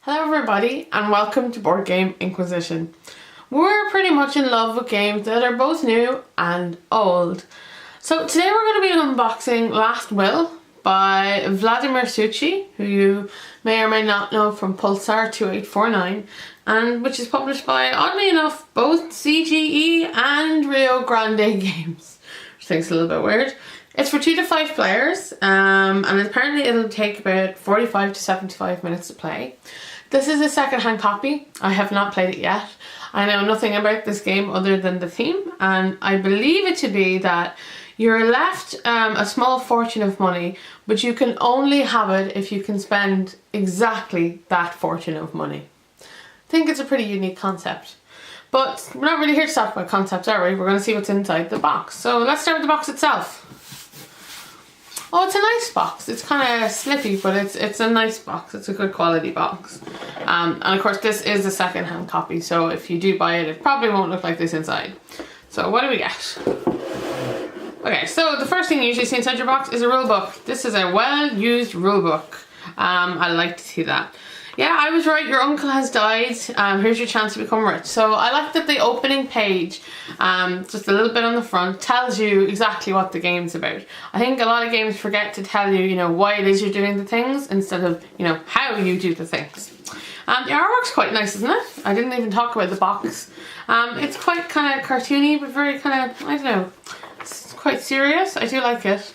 Hello everybody and welcome to Board Game Inquisition. We're pretty much in love with games that are both new and old. So today we're going to be unboxing Last Will by Vladimír Suchý, who you may or may not know from Pulsar 2849, and which is published by, oddly enough, both CGE and Rio Grande games, which I think is a little bit weird. It's for 2 to 5 players, and apparently it'll take about 45 to 75 minutes to play. This is a second-hand copy. I have not played it yet. I know nothing about this game other than the theme, and I believe it to be that you're left a small fortune of money, but you can only have it if you can spend exactly that fortune of money. I think it's a pretty unique concept. But we're not really here to talk about concepts, are we? We're going to see what's inside the box. So let's start with the box itself. Oh, it's a nice box. It's kind of slippy, but it's a nice box. It's a good quality box. And of course this is a second-hand copy, so if you do buy it, it probably won't look like this inside. So what do we get? Okay, so the first thing you usually see inside your box is a rule book. This is a well-used rule book. I like to see that. Yeah, I was right, your uncle has died, here's your chance to become rich. So I like that the opening page, just a little bit on the front, tells you exactly what the game's about. I think a lot of games forget to tell you, why it is you're doing the things, instead of, how you do the things. The artwork's quite nice, isn't it? I didn't even talk about the box. It's quite kind of cartoony, but very kind of, I don't know, it's quite serious. I do like it.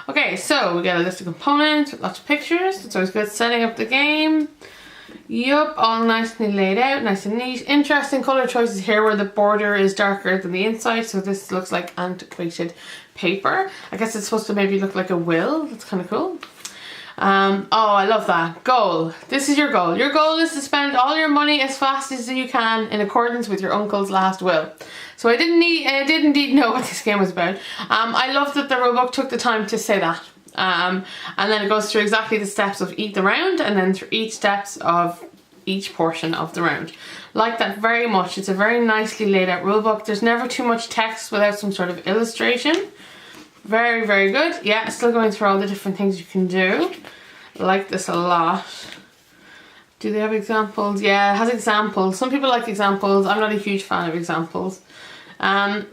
Okay, so we get a list of components with lots of pictures. It's always good setting up the game. Yup, all nicely laid out, nice and neat. Interesting colour choices here where the border is darker than the inside, so this looks like antiquated paper. I guess it's supposed to maybe look like a will. That's kind of cool. Oh, I love that. Goal. This is your goal. Your goal is to spend all your money as fast as you can in accordance with your uncle's last will. So I did indeed know what this game was about. I love that the rulebook took the time to say that. And then it goes through exactly the steps of the round, and then through each steps of each portion of the round. Like that very much. It's a very nicely laid out rulebook. There's never too much text without some sort of illustration. Very, very good. Yeah, still going through all the different things you can do. I like this a lot. Do they have examples? Yeah, it has examples. Some people like examples. I'm not a huge fan of examples.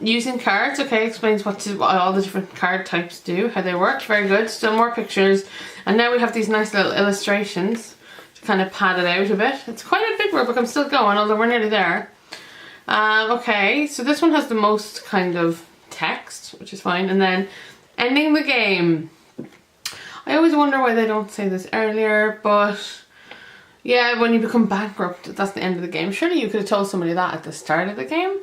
Using cards, okay, explains what all the different card types do, how they work. Very good. Still more pictures, and now we have these nice little illustrations to kind of pad it out a bit. It's quite a big rulebook. I'm still going, although we're nearly there. Okay, so this one has the most kind of text, which is fine, and then ending the game. I always wonder why they don't say this earlier, but yeah, when you become bankrupt, that's the end of the game. Surely you could have told somebody that at the start of the game.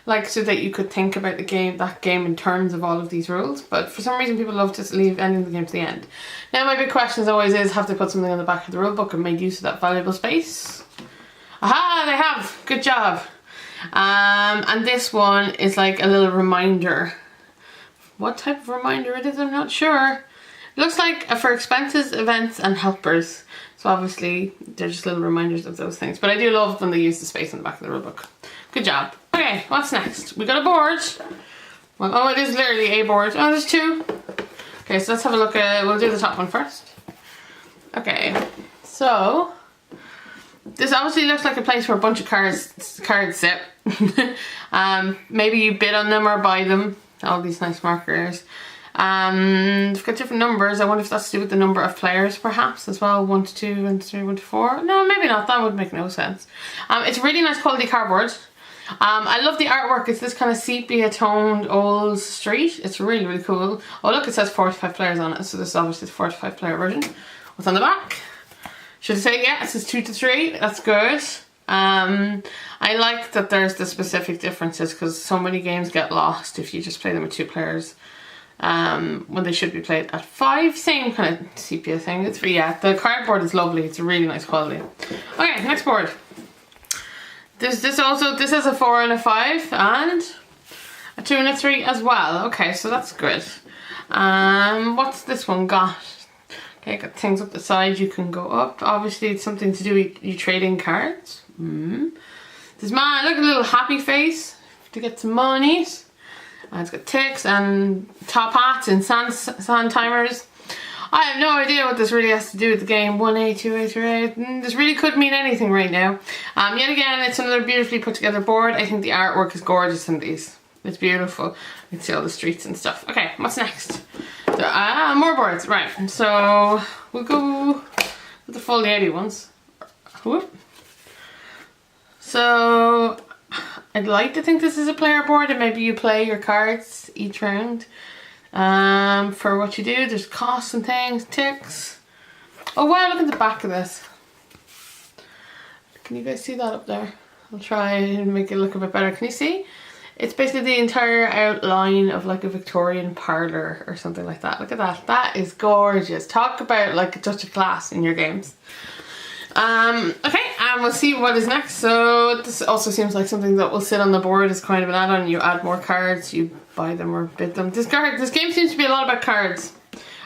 Like, so that you could think about that game in terms of all of these rules, but for some reason people love to leave ending the game to the end. Now my big question always is, have they put something on the back of the rule book and made use of that valuable space? Aha, they have! Good job! And this one is like a little reminder. What type of reminder it is, I'm not sure. It looks like for expenses, events and helpers. So obviously they're just little reminders of those things. But I do love when they use the space on the back of the rule book. Good job. Okay, what's next? We got a board. Well, oh, it is literally a board. Oh, there's two. Okay, so let's have a look at, we'll do the top one first. Okay, so this obviously looks like a place where a bunch of cards sit. Maybe you bid on them or buy them. All these nice markers. We've got different numbers. I wonder if that's to do with the number of players perhaps as well. 1 to 2, 1 to 3, 1 to 4. No, maybe not. That would make no sense. It's really nice quality cardboard. I love the artwork. It's this kind of sepia toned old street. It's really, really cool. Oh look, it says 45 players on it. So this is obviously the 45 player version. What's on the back? Should I say, yeah, it says 2 to 3. That's good. I like that there's the specific differences, because so many games get lost if you just play them with 2 players. When they should be played at 5. Same kind of sepia thing. It's yeah, the cardboard is lovely. It's a really nice quality. Okay, next board. This has a 4 and a 5 and a 2 and a 3 as well. Okay, so that's good. What's this one got? Okay, got things up the side you can go up. Obviously it's something to do with you trading cards. This man, look at a little happy face to get some monies. It's got ticks and top hats and sand timers. I have no idea what this really has to do with the game. 1A, 2A, 3A. This really could mean anything right now. Yet again, it's another beautifully put together board. I think the artwork is gorgeous in these. It's beautiful. You can see all the streets and stuff. Okay, what's next? More boards. Right, so we'll go with the full Yeti ones. Whoop. So I'd like to think this is a player board and maybe you play your cards each round. For what you do, there's costs and things, ticks. Oh wow, look at the back of this. Can you guys see that up there? I'll try and make it look a bit better. Can you see? It's basically the entire outline of like a Victorian parlour or something like that. Look at that. That is gorgeous. Talk about like a touch of class in your games. Okay, and we'll see what is next. So this also seems like something that will sit on the board as kind of an add-on. You add more cards, you buy them or bid them. This game seems to be a lot about cards.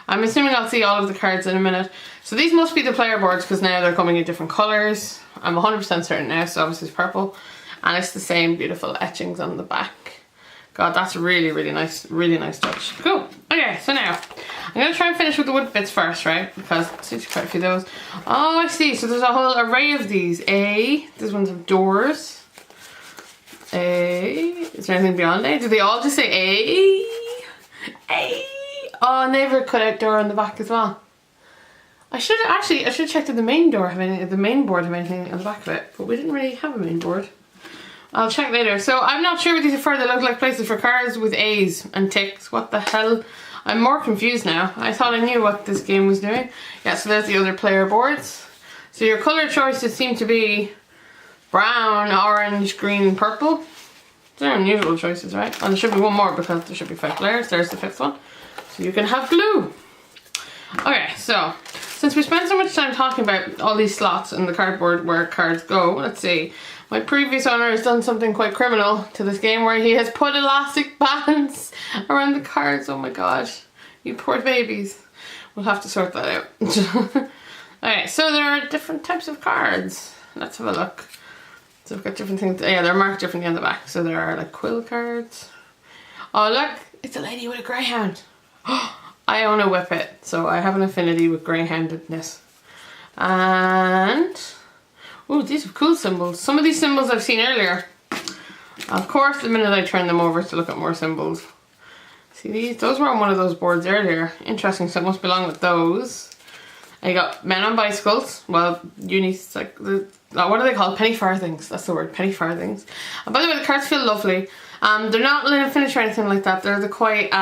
I'm assuming I'll see all of the cards in a minute. So these must be the player boards because now they're coming in different colours. I'm 100% certain now, so obviously it's purple. And it's the same beautiful etchings on the back. God, that's really nice touch. Cool. Okay, so now I'm gonna try and finish with the wood bits first, right? Because there's quite a few of those. Oh, I see. So there's a whole array of these. This one's of doors. Is there anything beyond A? Do they all just say A? A. Oh, and they have a cutout door on the back as well. I should check did the main door have any, the main board have anything on the back of it, but we didn't really have a main board. I'll check later. So I'm not sure what these are for. They look like places for cards with A's and ticks. What the hell? I'm more confused now. I thought I knew what this game was doing. Yeah, so there's the other player boards. So your colour choices seem to be brown, orange, green, purple. They're unusual choices, right? And there should be one more because there should be 5 players. There's the 5th one. So you can have glue. Okay, so since we spent so much time talking about all these slots in the cardboard where cards go, let's see. My previous owner has done something quite criminal to this game where he has put elastic bands around the cards. Oh my god, you poor babies. We'll have to sort that out. Alright, so there are different types of cards. Let's have a look. So we've got different things. Yeah, they're marked differently on the back. So there are like quill cards. Oh look, it's a lady with a greyhound. I own a whippet, so I have an affinity with greyhoundedness. And oh, these are cool symbols. Some of these symbols I've seen earlier. Of course, the minute I turn them over to look at more symbols. See these? Those were on one of those boards earlier. Interesting, so it must belong with those. And you got men on bicycles. Well, unis, like, what are they called? Penny farthings. That's the word, penny farthings. And by the way, the cards feel lovely. They're not linen finish or anything like that. They're the quite,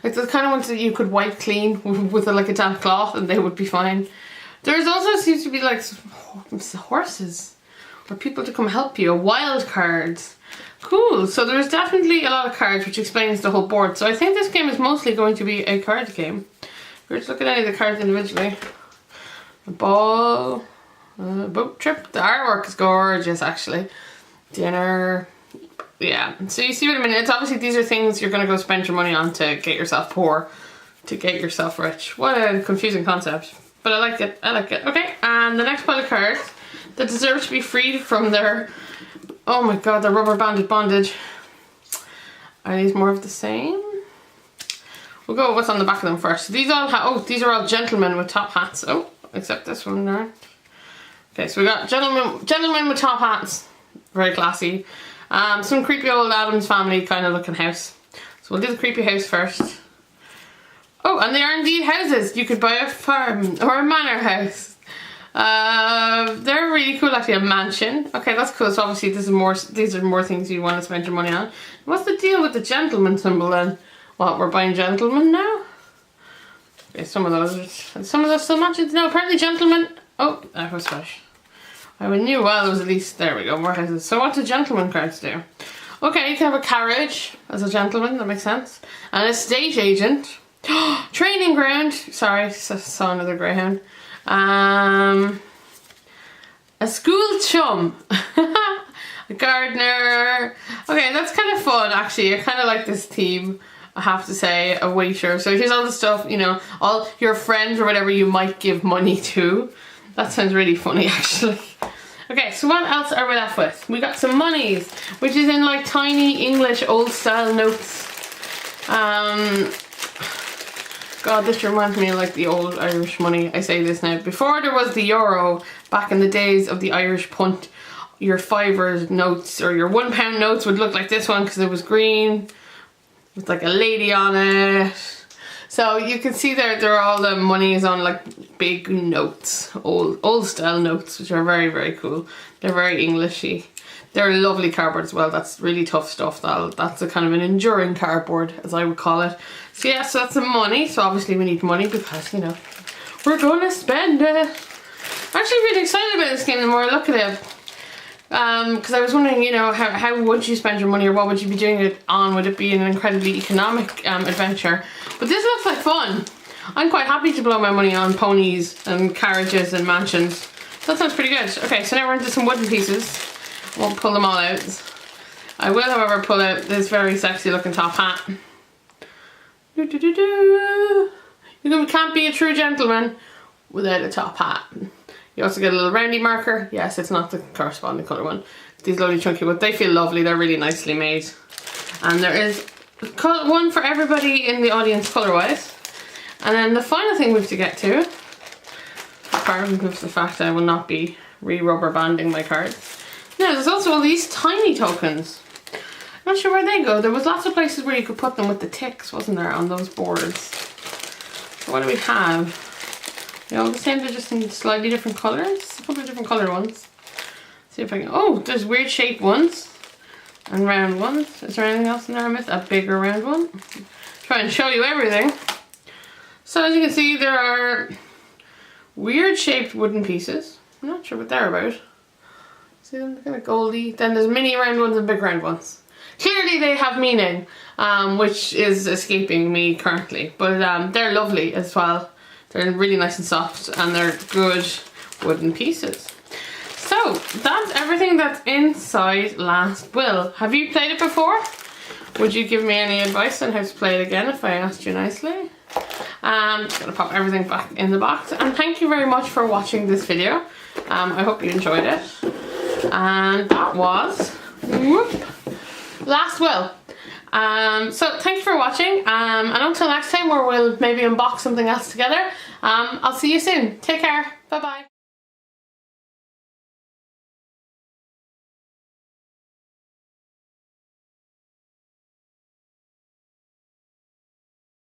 like the kind of ones that you could wipe clean with like a damp cloth and they would be fine. There's also seems to be like horses or people to come help you, wild cards. Cool, so there's definitely a lot of cards, which explains the whole board. So I think this game is mostly going to be a card game. We're just looking at any of the cards individually. A ball, boat trip. The artwork is gorgeous actually. Dinner. Yeah, so you see what I mean. It's obviously these are things you're going to go spend your money on to get yourself poor, to get yourself rich. What a confusing concept. But I like it, I like it. Okay, and the next pile of cards that deserve to be freed from their, oh my god, their rubber banded bondage. Are these more of the same? We'll go with what's on the back of them first. These all have, oh, these are all gentlemen with top hats. Oh, except this one there. Okay, so we got gentlemen with top hats. Very classy. Some creepy old Addams Family kind of looking house. So we'll do the creepy house first. Oh, and they are indeed houses. You could buy a farm or a manor house. They're really cool actually, a mansion. Okay, that's cool. So obviously these are more things you want to spend your money on. What's the deal with the gentleman symbol then? What, we're buying gentlemen now? Okay, some of those still mansions. No, apparently gentlemen. Oh, that was fresh. I knew, well, there was at least, there we go, more houses. So what do gentleman cards do? Okay, you can have a carriage as a gentleman, that makes sense. An estate agent. Training ground. Sorry, saw another greyhound. A school chum. A gardener. Okay, that's kind of fun actually. I kind of like this theme, I have to say. A waiter. So here's all the stuff, you know, all your friends or whatever you might give money to. That sounds really funny actually. Okay, so what else are we left with? We got some monies, which is in like tiny English old style notes. God, this reminds me of like the old Irish money. I say this now. Before there was the euro, back in the days of the Irish punt, your $5 notes or your £1 notes would look like this one because it was green with like a lady on it. So you can see there all the monies on like big notes, old style notes, which are very, very cool. They're very Englishy. They're lovely cardboard as well. That's really tough stuff. That's a kind of an enduring cardboard, as I would call it. So yeah, so that's some money. So obviously we need money because, you know, we're gonna spend it. I'm actually really excited about this game the more I look at it. Because I was wondering, you know, how would you spend your money, or what would you be doing it on? Would it be an incredibly economic adventure? But this looks like fun. I'm quite happy to blow my money on ponies and carriages and mansions. That sounds pretty good. Okay, so now we're into some wooden pieces. I won't pull them all out. I will, however, pull out this very sexy looking top hat. You can't be a true gentleman without a top hat. You also get a little roundy marker. Yes, it's not the corresponding colour one. These lovely chunky ones. They feel lovely. They're really nicely made. And there is one for everybody in the audience colour-wise. And then the final thing we have to get to, apart from the fact that I will not be re-rubber banding my cards. Now, there's also all these tiny tokens. I'm not sure where they go. There was lots of places where you could put them with the ticks, wasn't there, on those boards. So what do we have? They all the same, they're just in slightly different colours. A couple of different colour ones. See if I can. Oh, there's weird shaped ones and round ones. Is there anything else in there I missed? A bigger round one. Try and show you everything. So as you can see, there are weird shaped wooden pieces. I'm not sure what they're about. See them? They're kind of goldy. Then there's mini round ones and big round ones. Clearly they have meaning, which is escaping me currently. But they're lovely as well. They're really nice and soft, and they're good wooden pieces. So that's everything that's inside Last Will. Have you played it before? Would you give me any advice on how to play it again if I asked you nicely? Just gonna pop everything back in the box, and thank you very much for watching this video. I hope you enjoyed it. And that was Last Will. So thank you for watching, and until next time, where we'll maybe unbox something else together. I'll see you soon. Take care. Bye bye.